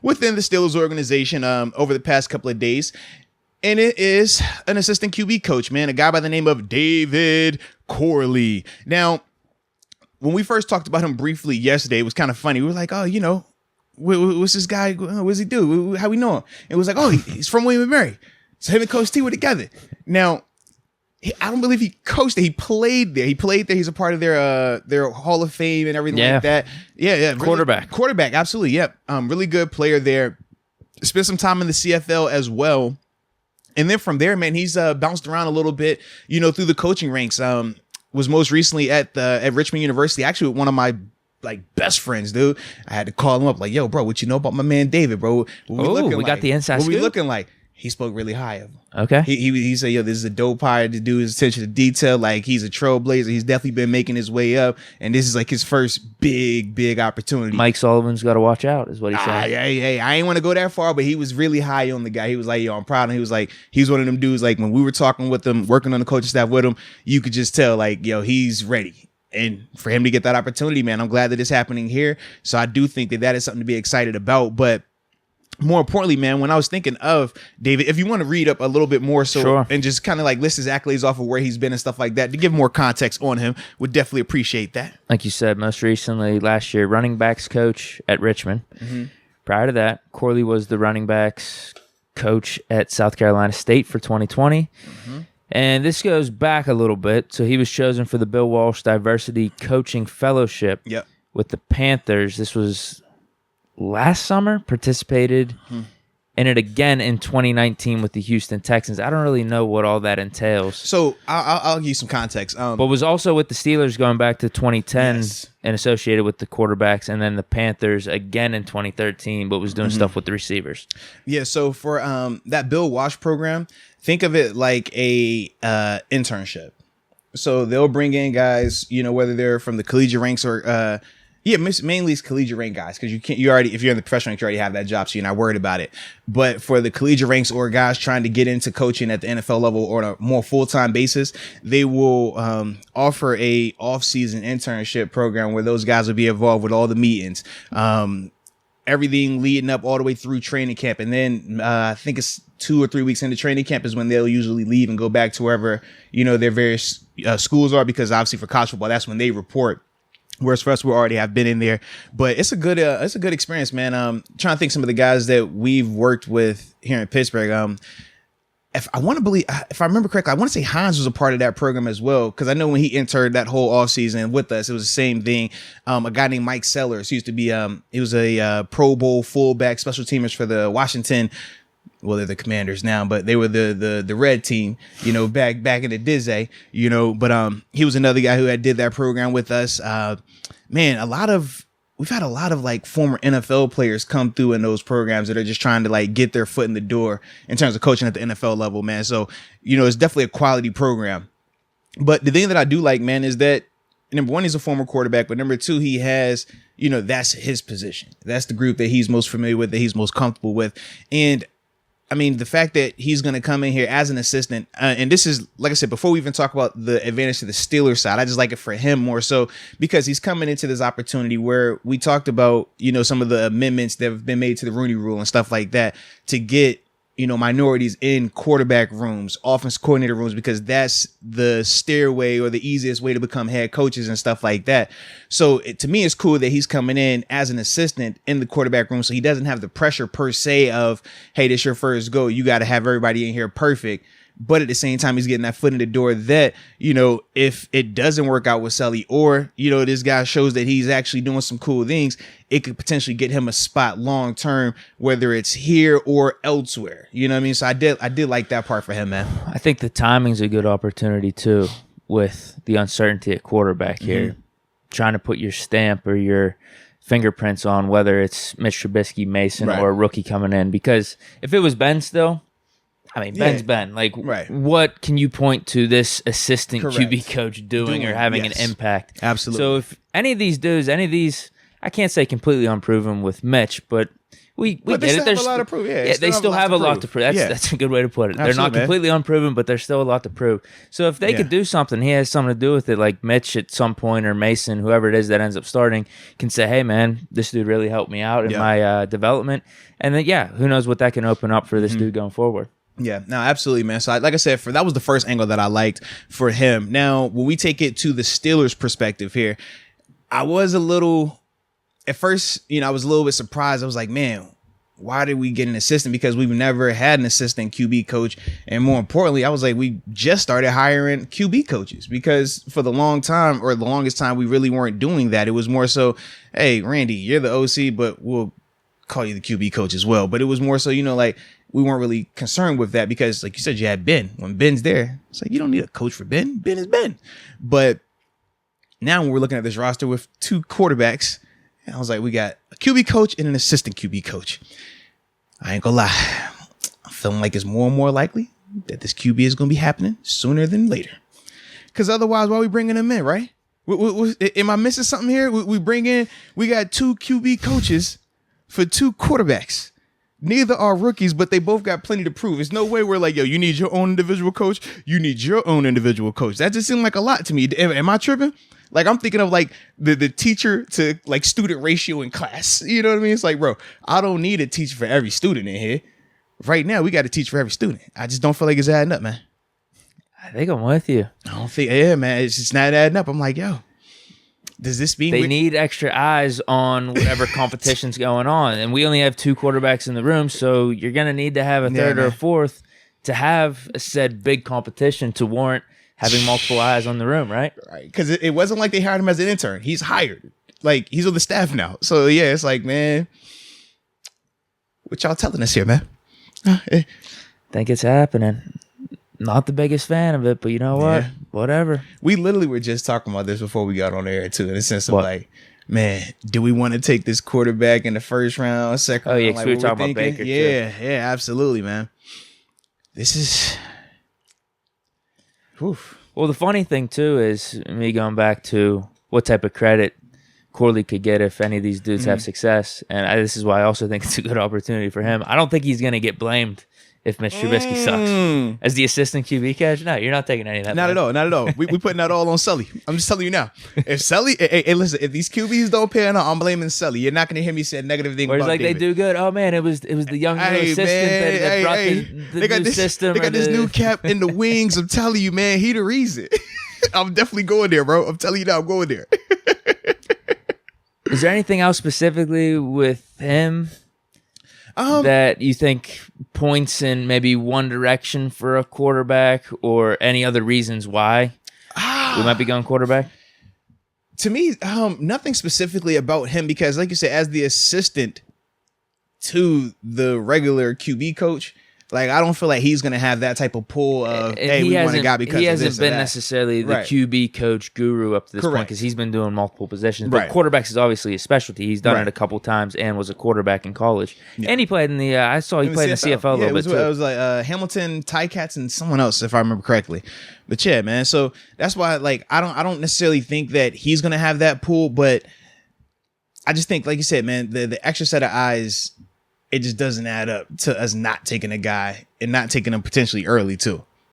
within the Steelers organization over the past couple of days. And it is an assistant QB coach, man, a guy by the name of David Corley. Now, when we first talked about him briefly yesterday, it was kind of funny. We were like, oh, what's this guy? What does he do? How we know him? It was like, oh, he's from William & Mary. So him and Coach T were together. Now, I don't believe he coached there. He played there. He's a part of their Hall of Fame and everything like that. Yeah. Quarterback. Quarterback, absolutely. Yep. Really good player there. Spent some time in the CFL as well. And then from there, man, he's bounced around a little bit, through the coaching ranks. Was most recently at Richmond University, actually with one of my best friends, dude. I had to call him up, like, yo, bro, what you know about my man David, bro? We got the inside scoop. What we looking like? He spoke really high of him. Okay. He said, yo, this is a dope hire to do his attention to detail. Like, he's a trailblazer. He's definitely been making his way up. And this is like his first big opportunity. Mike Sullivan's got to watch out, is what he said. Yeah. I ain't want to go that far, but he was really high on the guy. He was like, yo, I'm proud of him. He was like, he's one of them dudes, like, when we were talking with him, working on the coaching staff with him, you could just tell, like, yo, he's ready. And for him to get that opportunity, man, I'm glad that it's happening here. So I do think that is something to be excited about. But more importantly, man, when I was thinking of David, if you want to read up a little bit more, and just kind of like list his accolades off of where he's been and stuff like that, to give more context on him, would definitely appreciate that. Like you said, most recently last year, running backs coach at Richmond. Mm-hmm. Prior to that, Corley was the running backs coach at South Carolina State for 2020. Mm-hmm. And this goes back a little bit. So he was chosen for the Bill Walsh Diversity Coaching Fellowship with the Panthers. This was last summer, participated in it again in 2019 with the Houston Texans. I don't really know what all that entails. So I'll give you some context. But was also with the Steelers going back to 2010 and associated with the quarterbacks, and then the Panthers again in 2013, but was doing stuff with the receivers. Yeah, so for that Bill Walsh program, think of it like a internship. So they'll bring in guys, whether they're from the collegiate ranks or mainly it's collegiate rank guys, because you already, if you're in the professional ranks, you already have that job, so you're not worried about it. But for the collegiate ranks or guys trying to get into coaching at the NFL level or on a more full-time basis, they will offer a off-season internship program where those guys will be involved with all the meetings, everything leading up all the way through training camp. And then I think it's 2 or 3 weeks into training camp is when they'll usually leave and go back to wherever, their various schools are, because obviously for college football, that's when they report. Whereas for us, we already have been in there, but it's a good experience, man. Trying to think some of the guys that we've worked with here in Pittsburgh. If I remember correctly, I want to say Hines was a part of that program as well, because I know when he entered that whole offseason with us, it was the same thing. A guy named Mike Sellers, he used to be, he was a Pro Bowl fullback, special teamers for the Washington. Well, they're the Commanders now, but they were the red team, back in the Dizzy, but he was another guy who did that program with us. Man, we've had a lot of like former NFL players come through in those programs that are just trying to like get their foot in the door in terms of coaching at the NFL level, man. So, it's definitely a quality program. But the thing that I do like, man, is that number one, he's a former quarterback, but number two, he has, that's his position. That's the group that he's most familiar with, that he's most comfortable with. And I mean, the fact that he's going to come in here as an assistant, and this is, like I said, before we even talk about the advantage to the Steelers side, I just like it for him more so because he's coming into this opportunity where we talked about, some of the amendments that have been made to the Rooney Rule and stuff like that to get, minorities in quarterback rooms, offense coordinator rooms, because that's the stairway or the easiest way to become head coaches and stuff like that. So to me, it's cool that he's coming in as an assistant in the quarterback room. So he doesn't have the pressure per se of, hey, this your first go. You got to have everybody in here perfect. But at the same time, he's getting that foot in the door that, if it doesn't work out with Sully or, this guy shows that he's actually doing some cool things, it could potentially get him a spot long term, whether it's here or elsewhere. You know what I mean? So I did like that part for him, man. I think the timing's a good opportunity, too, with the uncertainty at quarterback here. Mm-hmm. Trying to put your stamp or your fingerprints on whether it's Mitch Trubisky, Mason, or a rookie coming in. Because if it was Ben still, Ben's Ben. Like, what can you point to this assistant QB coach doing or having an impact? Absolutely. So if any of these dudes, I can't say completely unproven with Mitch, but we But get they it. still have a lot to prove. Yeah, they still have a lot to prove. That's a good way to put it. They're not completely unproven, but there's still a lot to prove. So if they could do something, he has something to do with it. Like Mitch at some point, or Mason, whoever it is that ends up starting, can say, "Hey, man, this dude really helped me out in my development." And then, who knows what that can open up for this dude going forward. Yeah, no, absolutely, man. So, like I said, that was the first angle that I liked for him. Now, when we take it to the Steelers' perspective here, I was a little, at first, I was a little bit surprised. I was like, man, why did we get an assistant? Because we've never had an assistant QB coach. And more importantly, I was like, we just started hiring QB coaches, because for the longest time, we really weren't doing that. It was more so, hey, Randy, you're the OC, but we'll call you the QB coach as well. But it was more so, like, we weren't really concerned with that, because like you said, you had Ben. When Ben's there, it's like, you don't need a coach for Ben. Ben is Ben. But now when we're looking at this roster with 2 quarterbacks, I was like, we got a QB coach and an assistant QB coach. I ain't gonna lie, I'm feeling like it's more and more likely that this QB is gonna be happening sooner than later. Because otherwise, why are we bringing him in, right? Am I missing something here? We got 2 QB coaches for 2 quarterbacks. Neither are rookies, but they both got plenty to prove. There's no way we're like, yo, you need your own individual coach. You need your own individual coach. That just seemed like a lot to me. Am I tripping? Like, I'm thinking of like the teacher to like student ratio in class. You know what I mean? It's like, bro, I don't need a teacher for every student in here. Right now, we got to teach for every student. I just don't feel like it's adding up, man. I think I'm with you. I don't think, yeah, man, it's just not adding up. I'm like, yo, does this mean they need extra eyes on whatever competition's going on? And we only have 2 quarterbacks in the room, so you're going to need to have a third or a fourth to have said big competition to warrant having multiple eyes on the room, right? Right, because it wasn't like they hired him as an intern. He's hired. Like, he's on the staff now. So, yeah, it's like, man, what y'all telling us here, man? Think it's happening. Not the biggest fan of it, but you know what? Yeah. Whatever. We literally were just talking about this before we got on air, too, in the sense of like, man, do we want to take this quarterback in the first round, second round? Oh, yeah, like, we were talking about Baker, yeah, too. Yeah, absolutely, man. This is... Oof. Well, the funny thing, too, is me going back to what type of credit Corley could get if any of these dudes have success. And this is why I also think it's a good opportunity for him. I don't think he's going to get blamed if Mitch Trubisky sucks. As the assistant QB coach, no, you're not taking any of that. Not at all. Not at all. We putting that all on Sully. I'm just telling you now. If Sully, hey, listen, if these QBs don't pan out, I'm blaming Sully. You're not going to hear me say a negative thing about like David. They do good. Oh, man, it was the young assistant that brought the new system. They got this new cap in the wings. I'm telling you, man, he the reason. I'm definitely going there, bro. I'm telling you now, I'm going there. Is there anything else specifically with him that you think points in maybe one direction for a quarterback, or any other reasons why we might be going quarterback? To me, nothing specifically about him, because like you said, as the assistant to the regular QB coach, like, I don't feel like he's going to have that type of pull of, hey, we want a guy because he of hasn't this been necessarily the QB coach guru up to this point, because he's been doing multiple positions. But quarterbacks is obviously a specialty. He's done it a couple times and was a quarterback in college. Yeah. And he played in the, I saw he played in the CFL a little bit too. It was like Hamilton, Ticats, and someone else, if I remember correctly. But yeah, man. So that's why, like, I don't necessarily think that he's going to have that pull, but I just think, like you said, man, the extra set of eyes, it just doesn't add up to us not taking a guy and not taking him potentially early too.